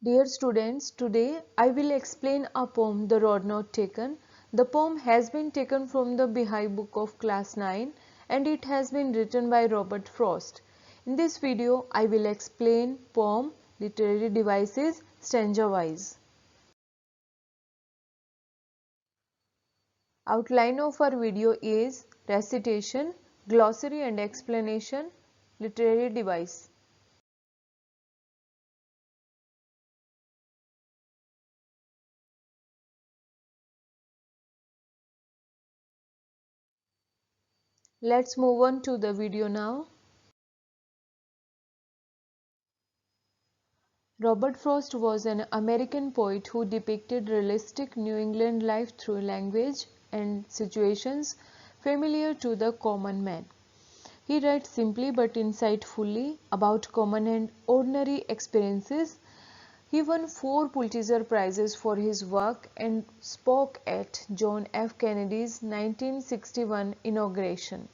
Dear students, today I will explain a poem, The Road Not Taken. The poem has been taken from the Beehive book of class 9 and it has been written by Robert Frost. In this video, I will explain poem, literary devices, stanza wise. Outline of our video is recitation, glossary and explanation, literary device. Let's move on to the video now. Robert Frost was an American poet who depicted realistic New England life through language and situations familiar to the common man. He writes simply but insightfully about common and ordinary experiences. He won 4 Pulitzer Prizes for his work and spoke at John F. Kennedy's 1961 inauguration.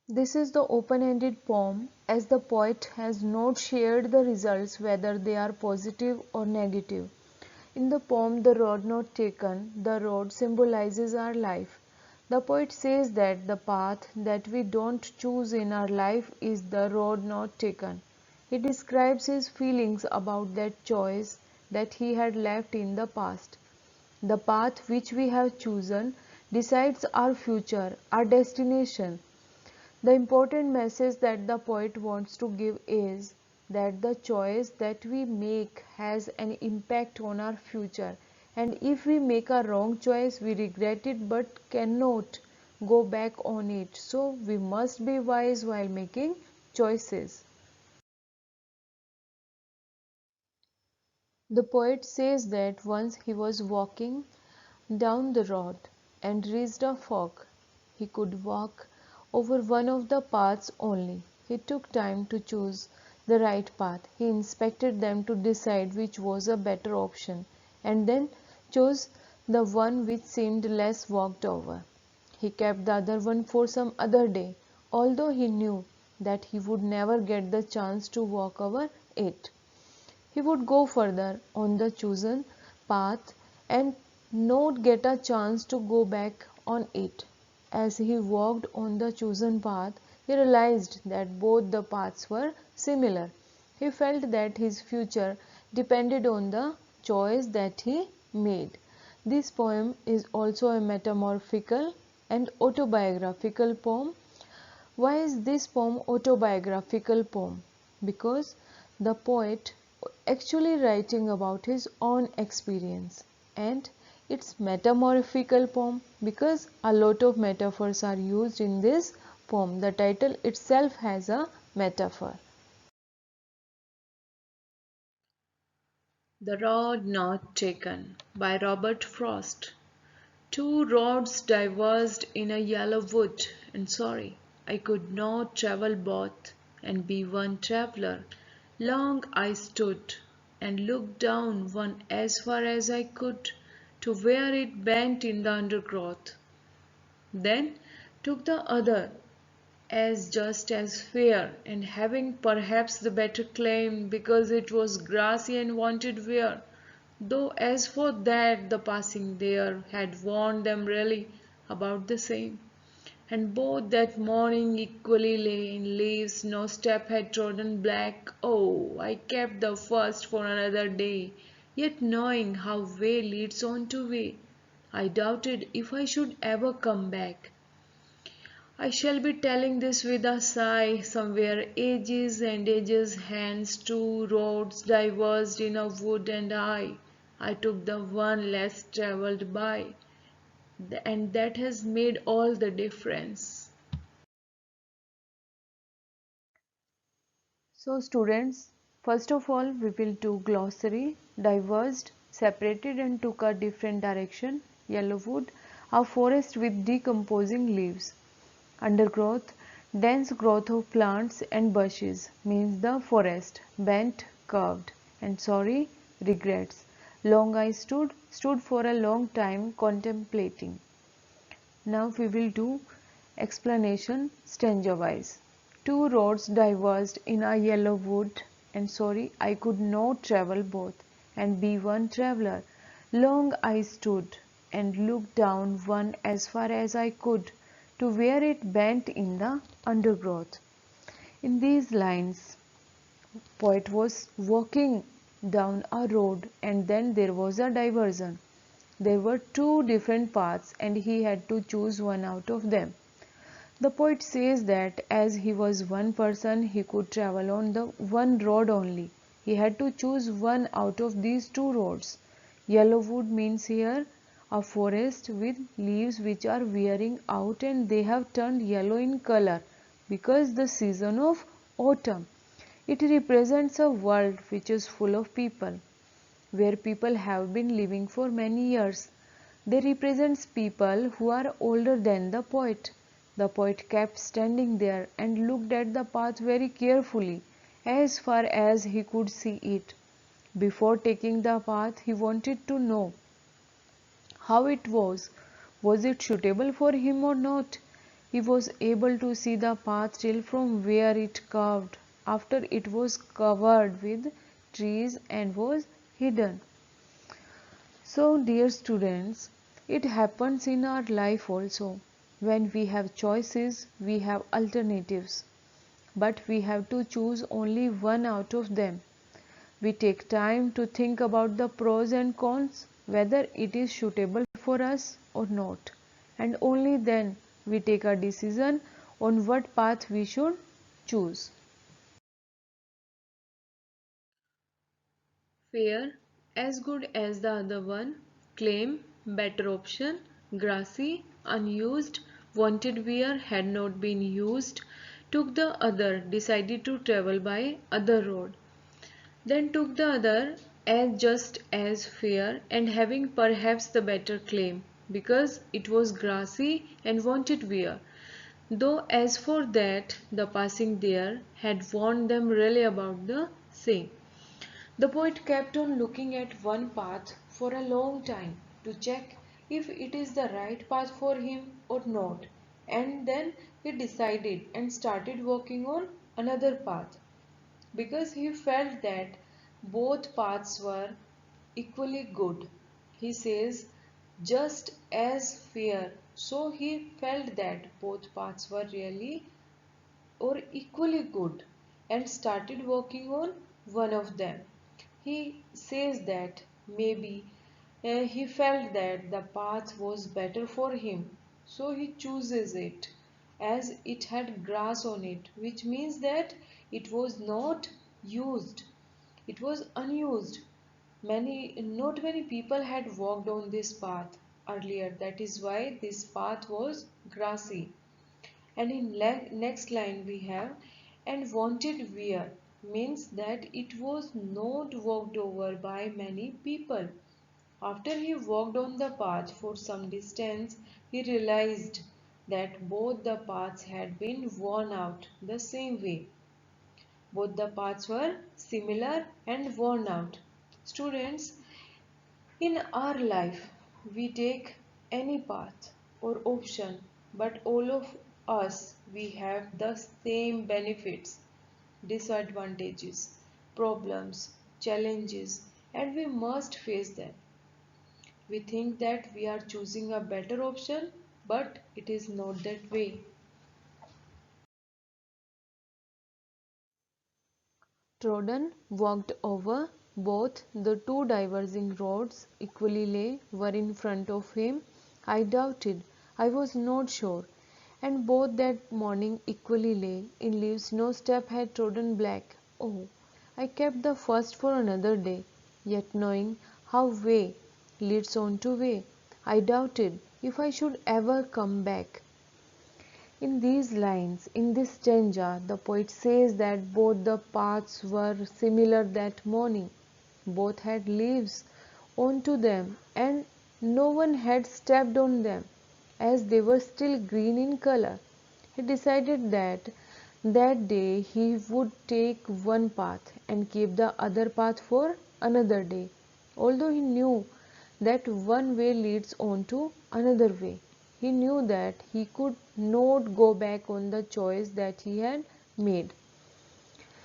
This is the open-ended poem, as the poet has not shared the results whether they are positive or negative. In the poem The Road Not Taken, the road symbolizes our life. The poet says that the path that we don't choose in our life is the road not taken. He describes his feelings about that choice that he had left in the past. The path which we have chosen decides our future, our destination. The important message that the poet wants to give is that the choice that we make has an impact on our future, and if we make a wrong choice we regret it but cannot go back on it. So we must be wise while making choices. The poet says that once he was walking down the road and reached a fork. He could walk over one of the paths only. He took time to choose the right path. He inspected them to decide which was a better option and then chose the one which seemed less walked over. He kept the other one for some other day, although he knew that he would never get the chance to walk over it. He would go further on the chosen path and not get a chance to go back on it. As he walked on the chosen path, he realized that both the paths were similar. He felt that his future depended on the choice that he made. This poem is also a metamorphical and autobiographical poem. Why is this poem autobiographical poem? Because the poet actually writing about his own experience, and it's metamorphical poem because a lot of metaphors are used in this poem. The title itself has a metaphor. The Road Not Taken by Robert Frost. Two roads diverged in a yellow wood, and sorry, I could not travel both and be one traveller. Long I stood and looked down one as far as I could to where it bent in the undergrowth. Then took the other as just as fair and having perhaps the better claim because it was grassy and wanted wear, though as for that the passing there had warned them really about the same. And both that morning equally lay in leaves no step had trodden black. Oh, I kept the first for another day, yet knowing how way leads on to way, I doubted if I should ever come back. I shall be telling this with a sigh. Somewhere ages and ages hence two roads diverged in a wood, and I took the one less travelled by, and that has made all the difference. So students, first of all we will do glossary. Diverged, separated and took a different direction. Yellow wood, a forest with decomposing leaves. Undergrowth, dense growth of plants and bushes, means the forest. Bent, curved. And sorry, regrets. Long I stood for a long time contemplating. Now we will do explanation stanza wise. Two roads diverged in a yellow wood, and sorry, I could not travel both, and be one traveller. Long I stood, and looked down one as far as I could, to where it bent in the undergrowth. In these lines, poet was walking down a road, and then there was a diversion. There were two different paths, and he had to choose one out of them. The poet says that as he was one person, he could travel on the one road only. He had to choose one out of these two roads. Yellow wood means here a forest with leaves which are wearing out and they have turned yellow in color because the season of autumn. It represents a world which is full of people, where people have been living for many years. They represent people who are older than the poet. The poet kept standing there and looked at the path very carefully, as far as he could see it. Before taking the path, he wanted to know how it was. Was it suitable for him or not? He was able to see the path till from where it curved, after it was covered with trees and was hidden. So, dear students, it happens in our life also. When we have choices, we have alternatives, but we have to choose only one out of them. We take time to think about the pros and cons, whether it is suitable for us or not, and only then we take a decision on what path we should choose. Fair, as good as the other one, claim, better option, grassy, unused, wanted wear, had not been used, took the other, decided to travel by other road, then took the other as just as fair and having perhaps the better claim, because it was grassy and wanted wear. Though as for that, the passing there had warned them really about the same. The poet kept on looking at one path for a long time to check if it is the right path for him or not, and then he decided and started walking on another path because he felt that both paths were equally good. He says, just as fair. So he felt that both paths were really or equally good and started working on one of them. He says that maybe he felt that the path was better for him, so he chooses it as it had grass on it, which means that it was not used, it was unused. Not many people had walked on this path earlier, that is why this path was grassy. And in next line we have, and wanted wear means that it was not walked over by many people. After he walked on the path for some distance, he realized that both the paths had been worn out the same way. Both the paths were similar and worn out. Students, in our life, we take any path or option, but all of us, we have the same benefits, disadvantages, problems, challenges, and we must face them. We think that we are choosing a better option, but it is not that way. Troden walked over. Both the two diverging roads equally were in front of him. I doubted, I was not sure, and both that morning equally lay in leaves. No step had trodden black. Oh, I kept the first for another day, yet knowing how way leads on to way, I doubted if I should ever come back. In these lines, in this stanza, the poet says that both the paths were similar that morning. Both had leaves onto them, and no one had stepped on them, as they were still green in color. He decided that that day he would take one path and keep the other path for another day, although he knew that one way leads on to another way. He knew that he could not go back on the choice that he had made.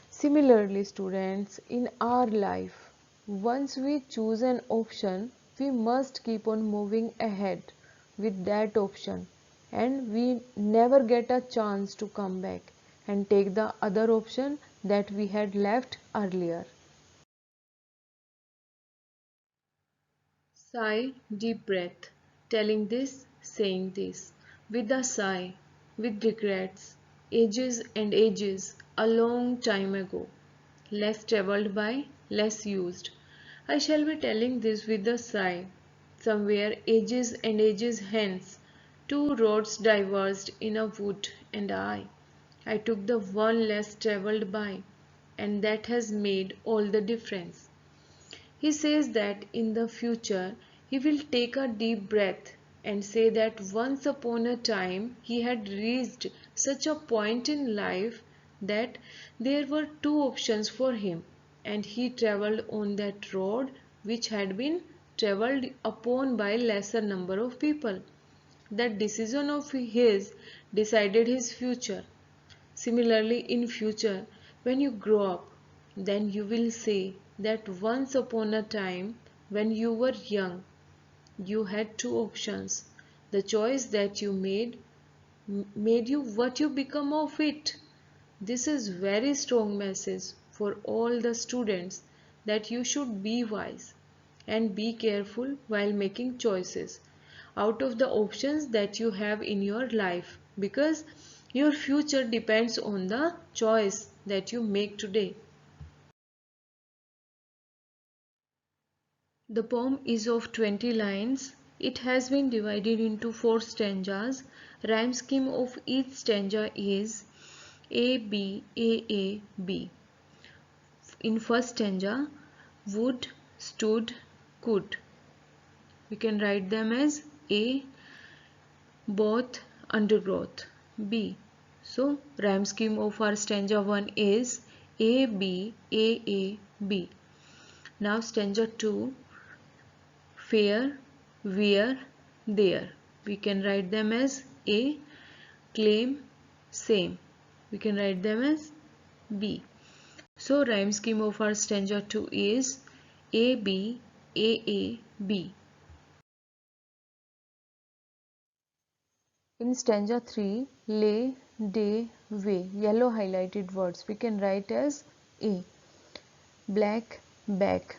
Similarly, students, in our life, once we choose an option, we must keep on moving ahead with that option, and we never get a chance to come back and take the other option that we had left earlier. Sigh, deep breath, telling this, saying this, with a sigh, with regrets, ages and ages, a long time ago, less travelled by, less used. I shall be telling this with a sigh. Somewhere ages and ages hence, two roads diverged in a wood, and I took the one less travelled by, and that has made all the difference. He says that in the future he will take a deep breath and say that once upon a time he had reached such a point in life that there were two options for him, and he travelled on that road which had been travelled upon by lesser number of people. That decision of his decided his future. Similarly, in future, when you grow up, then you will say that once upon a time, when you were young, you had two options. The choice that you made you what you become of it. This is very strong message for all the students, that you should be wise and be careful while making choices out of the options that you have in your life, because your future depends on the choice that you make today. The poem is of 20 lines. It has been divided into 4 stanzas. Rhyme scheme of each stanza is A B A A B. In first stanza, would, stood, could. We can write them as A, both, undergrowth, B. So rhyme scheme of our stanza 1 is A B A A B. Now stanza 2, fair, where, there. We can write them as A, claim, same. We can write them as B. So rhyme scheme of our stanza 2 is A B A A B. In stanza 3, lay, day, way, yellow highlighted words we can write as A. Black, back.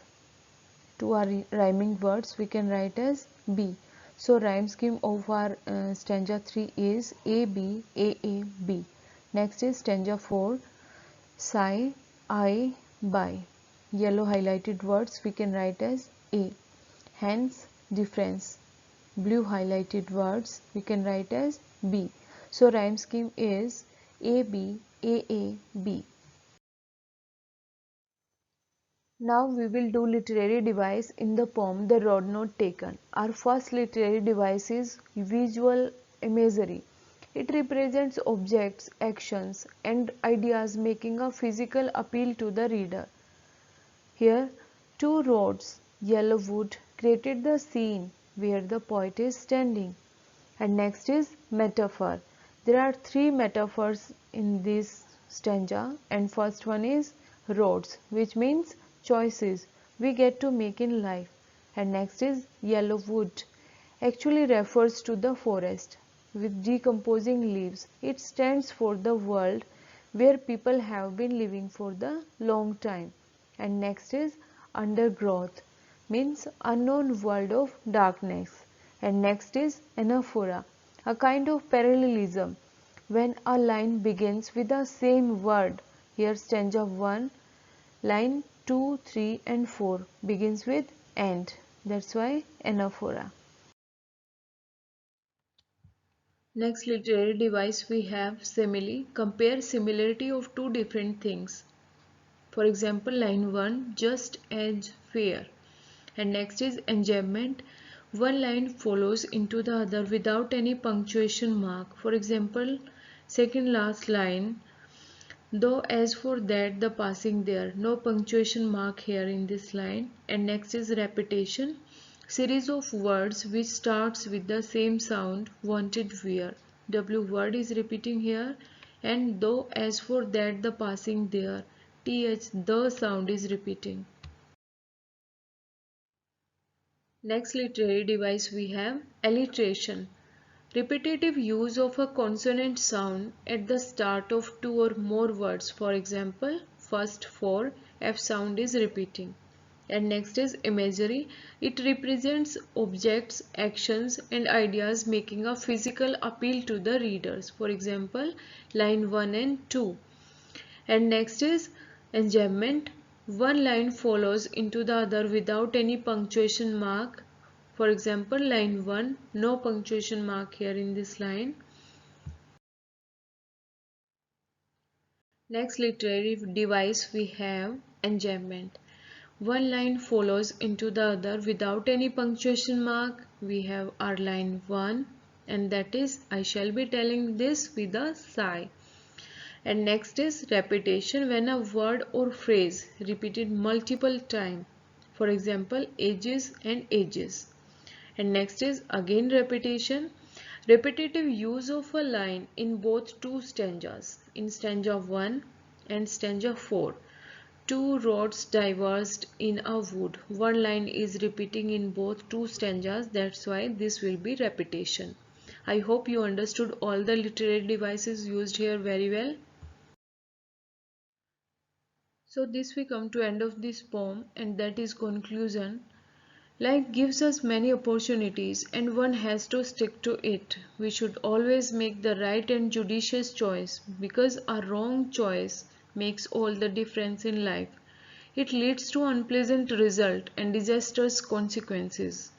To our rhyming words we can write as B. So rhyme scheme of our stanza 3 is A B A A B. Next is stanza 4, sigh, I, buy. Yellow highlighted words we can write as A. Hence, difference. Blue highlighted words we can write as B. So rhyme scheme is A B A A B. Now we will do literary device in the poem The Road Not Taken. Our first literary device is visual imagery. It represents objects, actions, and ideas making a physical appeal to the reader. Here, two roads, yellow wood, created the scene where the poet is standing. And next is metaphor. There are three metaphors in this stanza, and first one is roads, which means choices we get to make in life. And next is yellow wood, actually refers to the forest with decomposing leaves. It stands for the world where people have been living for the long time. And next is undergrowth, means unknown world of darkness. And next is anaphora, a kind of parallelism when a line begins with the same word. Here stanza 1, line 2, 3 and 4 begins with and. That's why anaphora. Next literary device we have simile. Compare similarity of two different things. For example, line 1, just as fair. And next is enjambment. One line follows into the other without any punctuation mark. For example, second last line, though as for that the passing there, no punctuation mark here in this line. And next is repetition. Series of words which starts with the same sound, wanted where. W word is repeating here, And though as for that the passing there, th, the sound is repeating. Next literary device we have alliteration. Repetitive use of a consonant sound at the start of two or more words. For example, first for F sound is repeating. And next is imagery. It represents objects, actions and ideas making a physical appeal to the readers. For example, line 1 and 2. And next is enjambment. One line follows into the other without any punctuation mark. For example, line 1, no punctuation mark here in this line. Next literary device we have enjambment. One line follows into the other without any punctuation mark. We have our line 1, and that is I shall be telling this with a sigh. And next is repetition, when a word or phrase repeated multiple times. For example, ages and ages. And next is again repetition. Repetitive use of a line in both two stanzas. In stanza 1 and stanza 4. Two roads diverged in a wood. One line is repeating in both two stanzas. That's why this will be repetition. I hope you understood all the literary devices used here very well. So this we come to end of this poem, and that is conclusion. Life gives us many opportunities and one has to stick to it. We should always make the right and judicious choice, because a wrong choice makes all the difference in life. It leads to unpleasant result and disastrous consequences.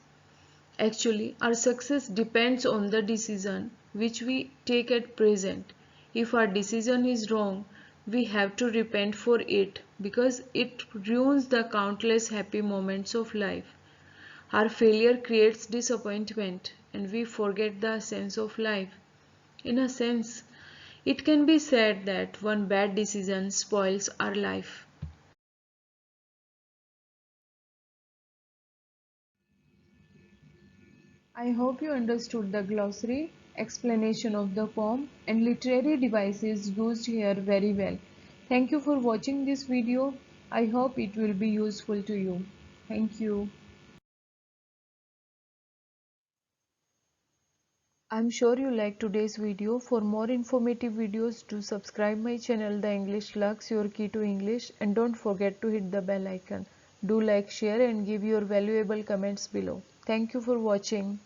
Actually, our success depends on the decision which we take at present. If our decision is wrong, we have to repent for it, because it ruins the countless happy moments of life. Our failure creates disappointment and we forget the sense of life. In a sense, it can be said that one bad decision spoils our life. I hope you understood the glossary, explanation of the poem and literary devices used here very well. Thank you for watching this video. I hope it will be useful to you. Thank you. I'm sure you liked today's video. For more informative videos, do subscribe my channel The English Lux, your key to English, and don't forget to hit the bell icon. Do like, share and give your valuable comments below. Thank you for watching.